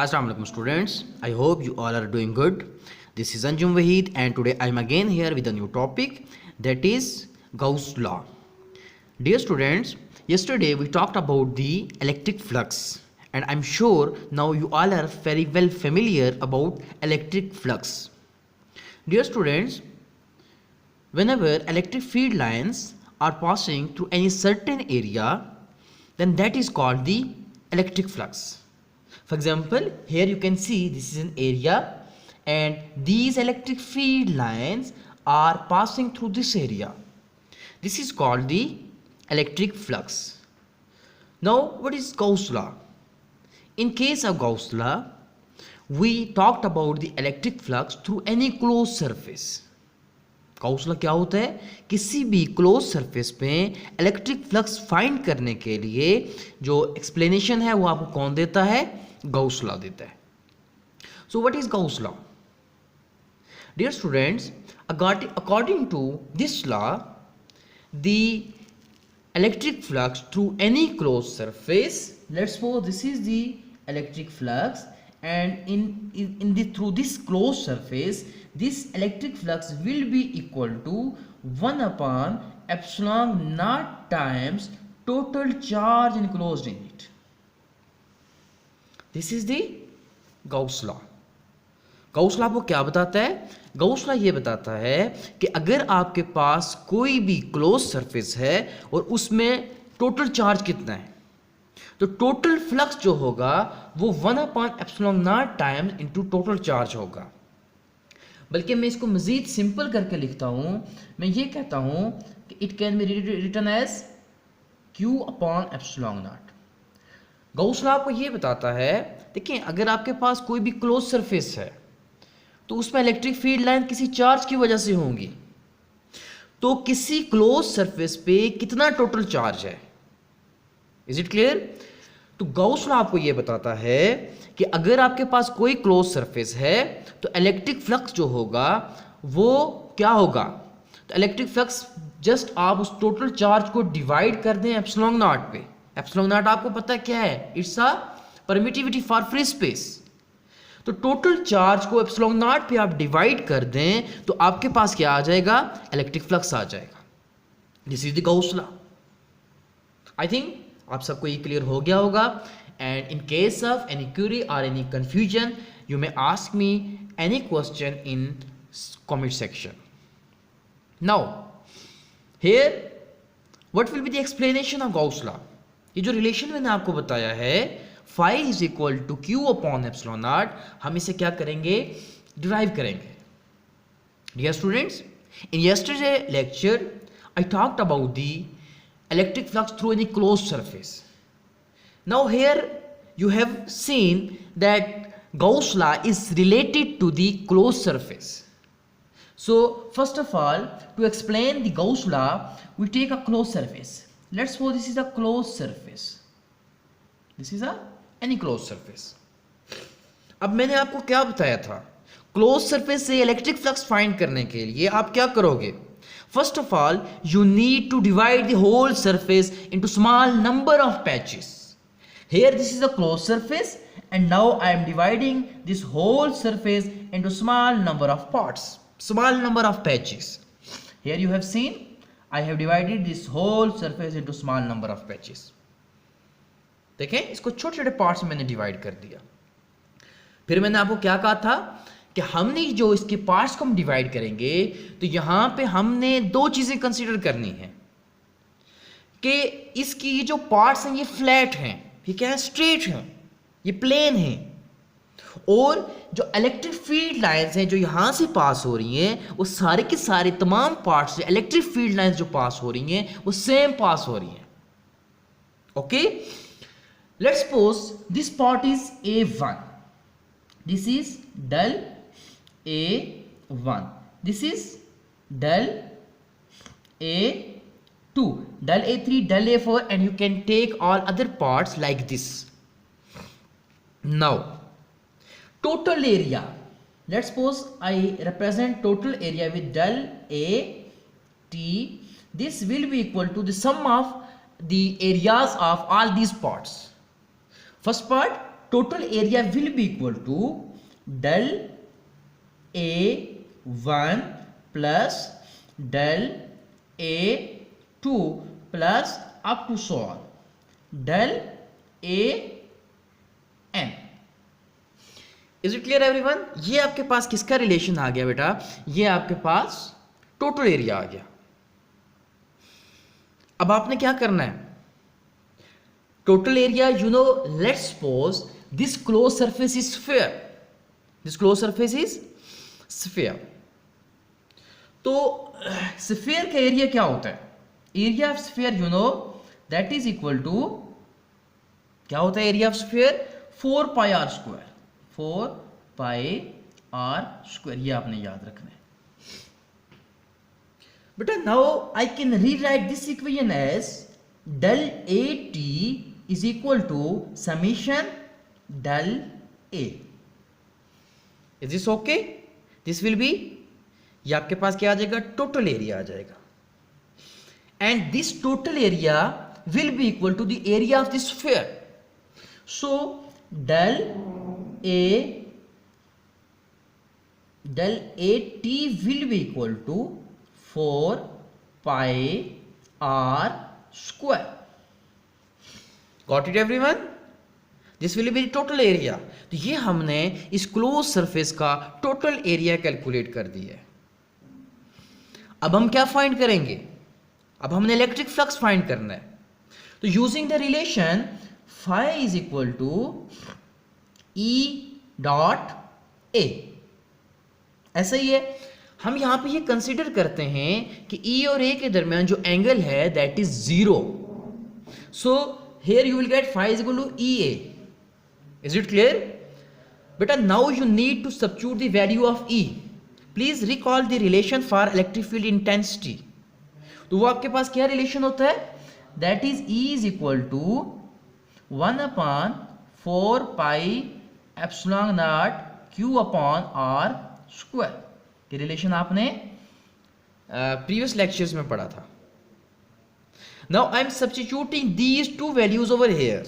Assalamu alaikum students. I hope you all are doing good. This is Anjum Wahid and today I am again here with a new topic, that is Gauss law. Dear students, yesterday we talked about the electric flux and I'm sure now you all are very well familiar about electric flux. Dear students, whenever electric field lines are passing through any certain area, then that is called the electric flux. For example, here you can see this is an area and these electric field lines are passing through this area. This is called the electric flux. Now, what is Gauss law? In case of Gauss law, we talked about the electric flux through any closed surface. Gauss law क्या होता है? किसी भी close surface पे electric flux find करने के लिए जो एक्सप्लेनेशन है वो आपको कौन देता है? गॉस लॉ देता है. So what is Gauss law? Dear students, according to this law the electric flux through any close surface, let's suppose this is the electric flux and through this closed surface, this electric flux will be equal to 1 upon epsilon naught times total charge enclosed in it. This is the Gauss law. Gauss law को क्या बताता है? Gauss law ये बताता है कि अगर आपके पास कोई भी क्लोज सरफेस है और उसमें टोटल चार्ज कितना है, तो टोटल फ्लक्स जो होगा वो 1 upon epsilon not times into total charge होगा. बल्कि मैं इसको मजीद सिंपल करके लिखता हूं, मैं ये कहता हूं कि it can be written as Q upon epsilon not. Gauss law आपको ये बताता है, देखिए अगर आपके पास कोई भी क्लोज सरफेस है तो उसमें इलेक्ट्रिक फील्ड लाइन किसी चार्ज की वजह से होंगी, तो किसी क्लोज सरफेस पे कितना टोटल चार्ज है. Is it clear? तो गॉस लॉ आपको यह बताता है कि अगर आपके पास कोई क्लोज सरफेस है तो इलेक्ट्रिक फ्लक्स जो होगा वो क्या होगा? तो इलेक्ट्रिक फ्लक्स जस्ट आप उस टोटल चार्ज को डिवाइड कर दें एप्सिलॉन नॉट पे. एप्सिलॉन नॉट आपको पता है क्या है? It's a permittivity for free space. तो टोटल चार्ज को एप्सिलॉन नॉट पे आप डिवाइड कर दें तो आपके पास क्या आ जाएगा? इलेक्ट्रिक फ्लक्स आ जाएगा. This is the Gauss law. I think आप सबको ये क्लियर हो गया होगा. And in case of any query और any confusion you may ask me any question in comment section. Now here what will be the explanation of Gauss law. ये जो relation मैंने आपको बताया है phi is equal to Q upon epsilon not, हम इसे क्या करेंगे? डिराइव करेंगे. Dear students, in yesterday lecture I talked about the electric flux through any closed surface. Now here you have seen that Gauss law is related to the closed surface. So first of all, to explain the Gauss law, we take a closed surface. Let's suppose this is a closed surface. This is any closed surface. अब मैंने आपको क्या बताया था? Closed surface से electric flux find करने के लिए आप क्या करोगे? First of all, you need to divide the whole surface into small number of patches. Here this is a closed surface and now I am dividing this whole surface into small number of parts, small number of patches. Here you have seen I have divided this whole surface into small number of patches. देखें, इसको छोटे छोटे parts में मैंने divide कर दिया. फिर मैंने आपको क्या कहा था कि हमने जो इसके पार्ट्स को हम डिवाइड करेंगे तो यहां पे हमने दो चीजें कंसीडर करनी है कि इसकी जो पार्ट्स हैं ये फ्लैट हैं, ये क्या है? स्ट्रेट हैं, ये प्लेन हैं, और जो इलेक्ट्रिक फील्ड लाइंस हैं जो यहां से पास हो रही हैं वो सारे के सारे तमाम पार्ट्स, इलेक्ट्रिक फील्ड लाइंस जो पास हो रही हैं वो सेम पास हो रही हैं. Okay, let's suppose this part is A1, this is del A1, this is dull A2, dull A3, dull A4, and you can take all other parts like this. Now total area, let's suppose I represent total area with dull AT. This will be equal to the sum of the areas of all these parts. First part total area will be equal to del A1 plus del A2 plus up to so on del AN. Is it clear everyone? ये आपके पास किसका relation आ गया बेटा? ये आपके पास total area आ गया। अब आपने क्या करना है? Total area, you know, let's suppose this close surface is sphere, this close surface is sphere. तो स्फीयर का एरिया क्या होता है? Area of sphere, you know, that is equal to, क्या होता है area of sphere? 4 pi r square, 4 pi r square. ये आपने याद रखना है बेटा। Now I can rewrite this equation as del AT is equal to summation del A. Is this okay? This will be, ये आपके पास क्या आ जाएगा? टोटल एरिया आ जाएगा। And this total area will be equal to the area of the sphere. So del AT will be equal to 4 pi r square. Got it everyone? This will be the total area. तो ये हमने इस close surface का total area calculate कर दिया है। अब हम क्या फाइंड करेंगे? अब हमने इलेक्ट्रिक फ्लक्स फाइंड करना है। तो using the relation phi is equal to E dot A, ऐसा ही है। हम यहां पे ये कंसीडर करते हैं कि E और A के दरमियान जो एंगल है that is 0। So here you will get phi is equal to EA। Is it clear बेटा? Now you need to substitute the value of E। Please recall the relation for electric field intensity. तो वो आपके पास क्या relation होता है? That is E is equal to 1/4 pi epsilon not Q upon R square. ये relation आपने previous lectures में पढ़ा था। Now I am substituting these two values over here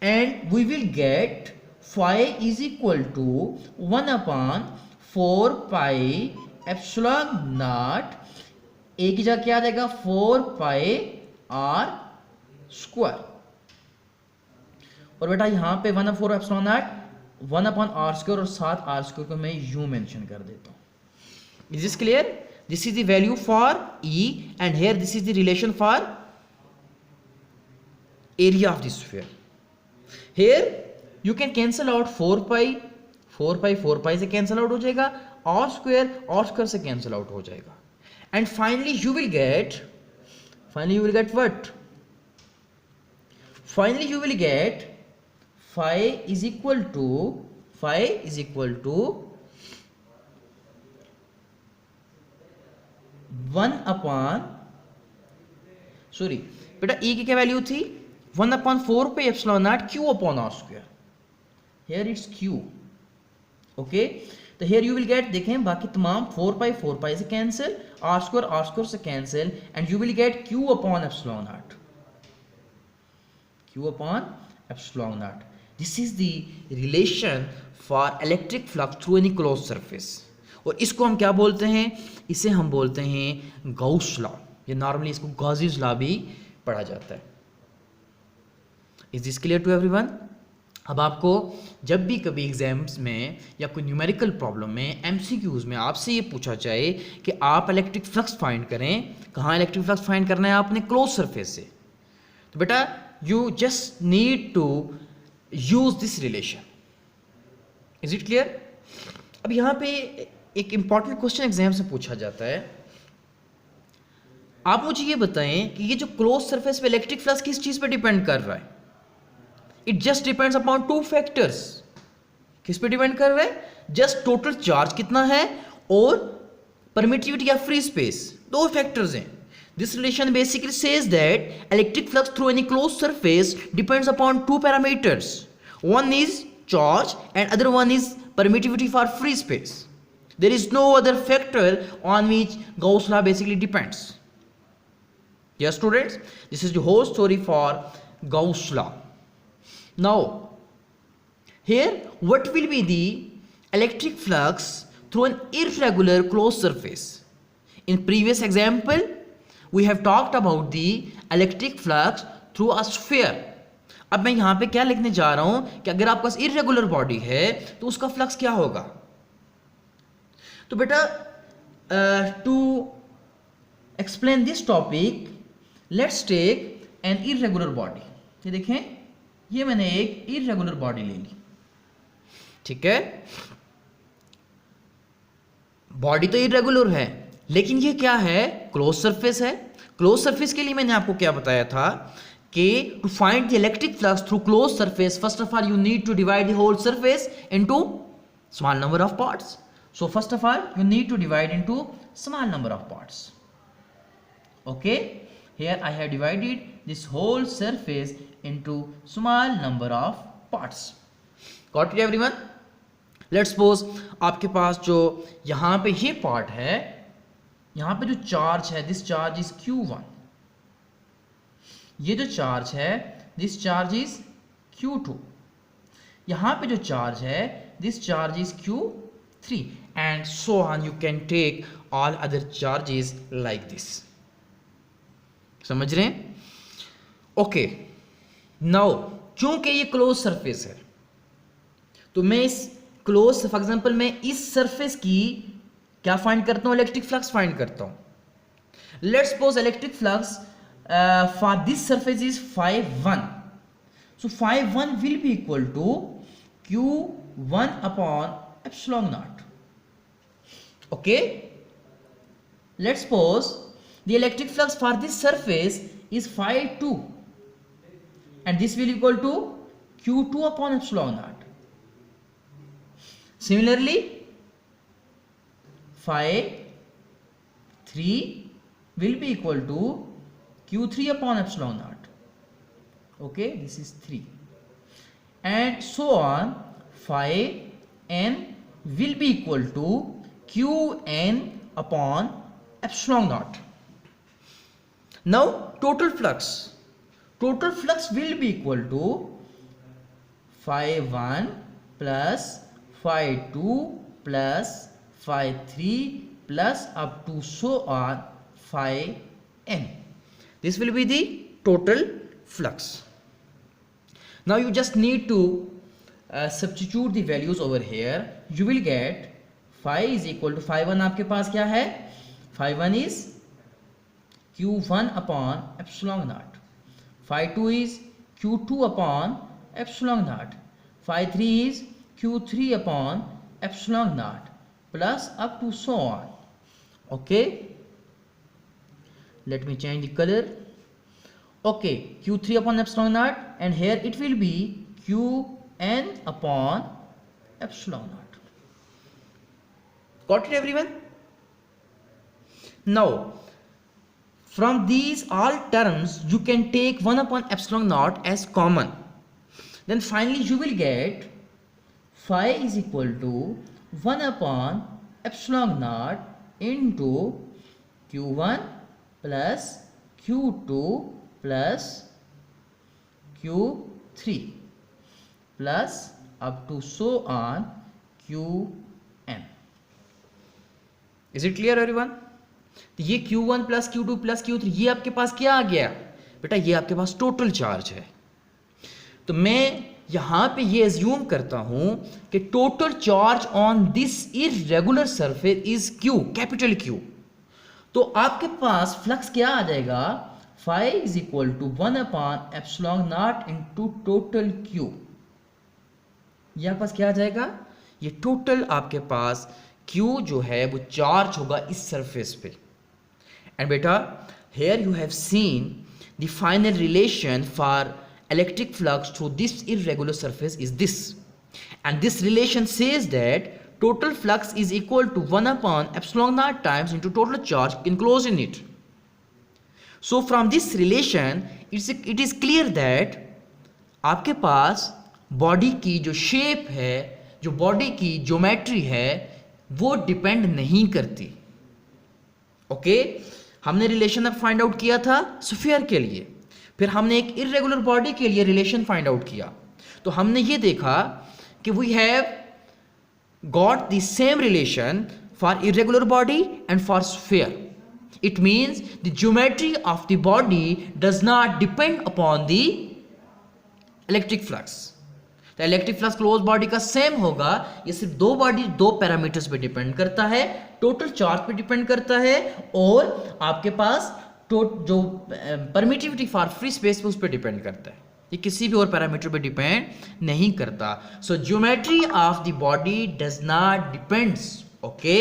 and we will get phi is equal to 1/4 pi epsilon not A की जगह क्या आ जाएगा? 4 पाई R स्क्वायर। और बेटा यहां पे 1/4 एप्सिलॉन नॉट 1/r स्क्वायर और साथ r स्क्वायर को मैं u मेंशन कर देता हूं। Is this clear? This is the value for E and here this is the relation for area of the sphere. Here you can cancel out 4 पाई से cancel out हो जाएगा, r square से cancel out हो जाएगा। And finally you will get what? Finally you will gate phi is equal to 1 sorry बेटा E की क्या value थी? 1/4 पे epsilon not Q upon R square. Here it's Q। Okay, तो here you will gate, देखें बाकी तमाम 4 पाई से कैंसिल, R स्क्वायर से cancel and you will gate Q upon epsilon not, Q upon epsilon not. This is the relation for electric flux through any closed surface। और इसको हम क्या बोलते हैं? इसे हम बोलते हैं गाउस लॉ। ये नॉर्मली इसको गॉसेस लॉ भी पढ़ा जाता है। Is this clear to everyone? अब आपको जब भी कभी एग्जाम्स में या कोई न्यूमेरिकल प्रॉब्लम में MCQs में आपसे ये पूछा जाए कि आप इलेक्ट्रिक फ्लक्स फाइंड करें, कहाँ इलेक्ट्रिक फ्लक्स फाइंड करना है आपने? क्लोज सरफेस से। तो बेटा you just need to use this relation. Is it clear? अब यहां पे एक इंपॉर्टेंट क्वेश्चन एग्जाम से पूछा जाता है। आप मुझे ये बताएं कि ये जो क्लोज सरफेस पे इलेक्ट्रिक फ्लक्स किस चीज पे डिपेंड कर रहा है? It just depends upon 2 factors. किस पे डिपेंड कर रहा है? जस्ट टोटल चार्ज कितना है और परमिटिविटी या फ्री स्पेस, 2 फैक्टर्स हैं। This relation basically says that electric flux through any closed surface depends upon 2 parameters. One is charge and other one is permittivity for free space. There is no other factor on which Gauss law basically depends. Yes students, this is the whole story for Gauss law. Now here what will be the electric flux through an irregular closed surface? In previous example we have talked about the electric flux through a sphere. अब मैं यहां पे क्या लिखने जा रहा हूं कि अगर आपके पास इरेगुलर बॉडी है तो उसका फ्लक्स क्या होगा। तो बेटा to explain this topic let's take an irregular body. ये देखें, ये मैंने एक इरेगुलर बॉडी ले ली, ठीक है। बॉडी तो इरेगुलर है लेकिन ये क्या है, क्लोज सरफेस है। क्लोज सरफेस के लिए मैंने आपको क्या बताया था कि to find the electric flux through close surface first of all you need to divide the whole surface into small number of parts. So first of all you need to divide into small number of parts. Okay, here I have divided this whole surface into small number of parts. Got it everyone? Let's suppose आपके पास जो यहाँ पे ये part है, यहाँ पे जो charge है दिस चार्ज इज Q1, ये जो चार्ज है दिस चार्ज इज Q2, यहाँ पे जो चार्ज है this charge is Q3 and so on. You can take all other charges like this. समझ रहे हैं? ओके, नाउ चूंकि ये क्लोज सरफेस है तो मैं इस क्लोज, फॉर एग्जांपल मैं इस सरफेस की क्या फाइंड करता हूं, इलेक्ट्रिक फ्लक्स फाइंड करता हूं। Let's suppose electric flux for this surface is φ1, so φ1 will be equal to Q1 upon epsilon not. Okay, let's suppose the electric flux for this surface is φ2 and this will equal to Q2 upon epsilon naught. Similarly φ3 will be equal to Q3 upon epsilon naught. Okay, this is 3 and so on. φn will be equal to Qn upon epsilon naught. Now total flux will be equal to φ1 plus φ2 plus φ3 plus up to so on φn. This will be the total flux. Now you just need to substitute the values over here. You will get phi is equal to φ1 आपके पास क्या है, φ1 is Q1 upon epsilon naught, φ2 is Q2 upon epsilon naught, φ3 is Q3 upon epsilon naught plus up to so on. Okay, let me change the color. Okay, Q3 upon epsilon naught and here it will be Qn upon epsilon naught. Got it everyone? Now from these all terms you can take 1 upon epsilon naught as common. Then finally you will get phi is equal to 1 upon epsilon naught into Q1 plus Q2 plus Q3 plus up to so on Qn. Is it clear everyone? तो ये Q1 plus Q2 plus Q3 ये आपके पास क्या आ गया बेटा, ये आपके पास टोटल चार्ज है। तो मैं यहां पे ये एज्यूम करता हूं कि total charge on this irregular surface is Q, capital Q। तो आपके पास फ्लक्स क्या आ जाएगा, phi is equal to 1 upon epsilon not into total Q। ये आपके पास क्या आ जाएगा, ये टोटल आपके पास Q जो है वो चार्ज होगा इस सरफेस पे। And beta, here you have seen the final relation for electric flux through this irregular surface is this, and this relation says that total flux is equal to 1 upon epsilon naught times into total charge enclosed in it. So from this relation it is clear that आपके पास body की जो shape है, जो body की geometry है वो depend नहीं करती। ओके, हमने रिलेशन अब फाइंड आउट किया था स्फीयर के लिए, फिर हमने एक इरेगुलर बॉडी के लिए रिलेशन फाइंड आउट किया। तो हमने ये देखा कि we have got the same relation for irregular body and for sphere. It means the geometry of the body does not depend upon the electric flux. तो electric flux close body का same होगा, ये सिर्फ दो parameters पे depend करता है, total charge पे डिपेंड करता है और आपके पास जो परमिटिविटी फॉर फ्री स्पेस पे उस पर डिपेंड करता है, ये किसी भी और पैरामीटर पे डिपेंड नहीं करता. So geometry of the body does not depends. Okay,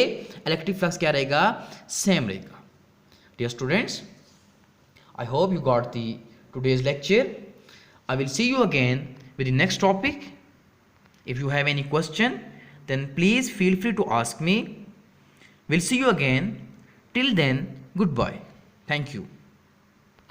electric flux क्या रहेगा, सेम रहेगा. Dear students, I hope you got the today's lecture. I will see you again with the next topic. If you have any question, then please feel free to ask me. We'll see you again. Till then, goodbye. Thank you.